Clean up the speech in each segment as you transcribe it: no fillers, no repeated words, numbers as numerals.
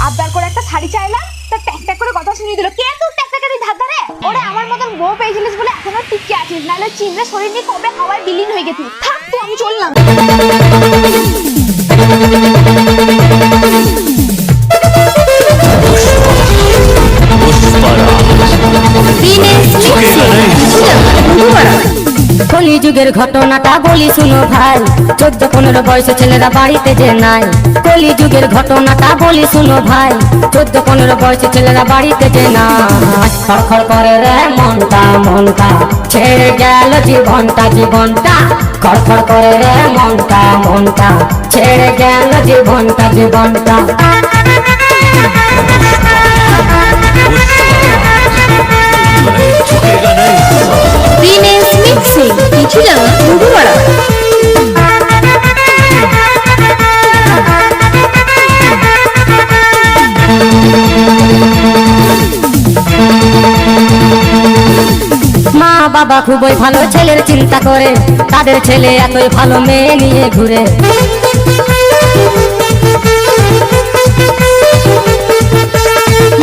আবদার করে একটা শাড়ি চাইলাম, তা ট্যাক ট্যাক করে কথা শুনিয়ে দিল। কে তোর ট্যাক ট্যাকের ধার ধারে? ওরে আমার মতন বউ পেয়েছিলিস বলে এখনো টিকে আছিস, নাহলে চিন্তা শরীর নিয়ে কবে হাওয়ায় বিলীন হয়ে গেছিস। থাক তো, আমি চললাম। কলিযুগের ঘটনাটা বলি শুনো ভাই, 14-15 বয়সে ছেলেরা বাড়িতে যে নাই। কলিযুগের ঘটনাটা বলি শুনো ভাই, 14-15 বয়সে ছেলেরা বাড়িতে যে নাই। খড়খড় করে রে মনটা মনটা, ছেড়ে গেল জীবনটা জীবনটা। খড়খড় করে রে মনটা মনটা, ছেড়ে গেল জীবনটা জীবনটা। দিনেশ মিক্সিং পিছুডাঙ্গা মধুপাড়া। মা বাবা খুবই ভালো ছেলের চিন্তা করে, তাদের ছেলে এতই ভালো মেয়ে নিয়ে ঘুরে।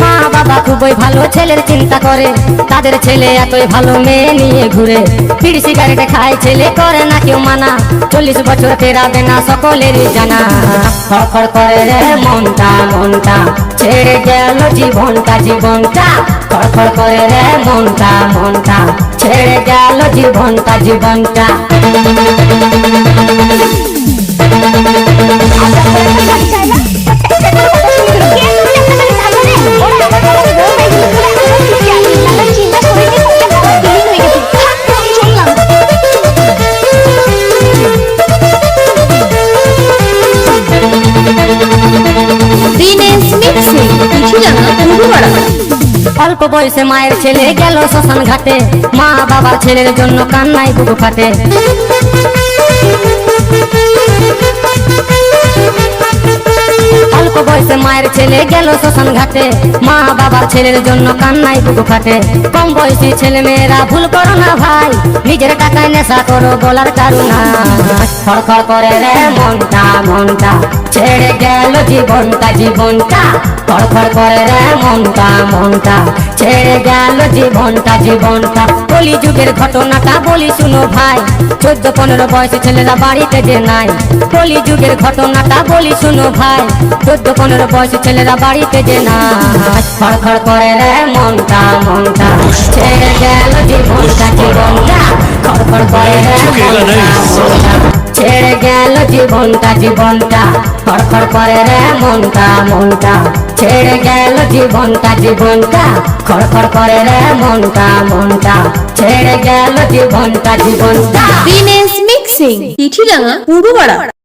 মা বাবা খুবই ভালো ছেলের চিন্তা করে, তাদের ছেলে এতই ভালো মেয়ে নিয়ে ঘুরে। বিড়ি সিগারেট খায় ছেলে, করে না কেউ মানা, 40 বছর পেরাবে না সকলেরই জানা। খড়খড় করে রে মনটা মনটা, ছেড়ে গেল জীবনটা জীবনটা। খড়খড় করে রে মনটা মনটা, ছেড়ে গেল জীবনটা জীবনটা। দিনেশ মিক্সিং পিছুডাঙ্গা মধুপাড়া। অল্প বয়সে মায়ের ছেলে গেল শ্মশান ঘাটে, মা বাবার ছেলের জন্য কান্নায় বুক ফাটে। অল্প বয়সে মায়ের ছেলে গেল শ্মশান ঘাটে, মা বাবার ছেলের জন্য কান্নায় বুক ফাটে। কম বয়সী ছেলে মেয়েরা ভুল করো না ভাই, নিজের টাকায় নেশা করো বলার কারুনা। খড়খড় করে রে মনটা মনটা, ছেড়ে গেল জীবনটা জীবনটা। খড়খড় করে রে মনটা মনটা, ছেড়ে গেল জীবনটা জীবনটা। কলিযুগের ঘটনাটা বলি শুনো ভাই, 14-15 বয়সী ছেলেরা বাড়িতে যে নাই। কলিযুগের ঘটনাটা বলি শুনো ভাই, 14-15 বয়সী ছেলেরা বাড়িতে যে নাই। খড়খড় করে রে মনটা মনটা, ছেড়ে গেল জীবনটা জীবনটা। খড়খড় করে রে মনটা মনটা, ছেড়ে গেল জীবনটা জীবনটা। খড়খড় করে রে মনটা মনটা, ছেড়ে গেল জীবনটা জীবনটা। খড়খড় করে রে মনটা মনটা, ছেড়ে গেল জীবনটা জীবনটা। দিনেশ মিক্সিং পিছুডাঙ্গা মধুপাড়া।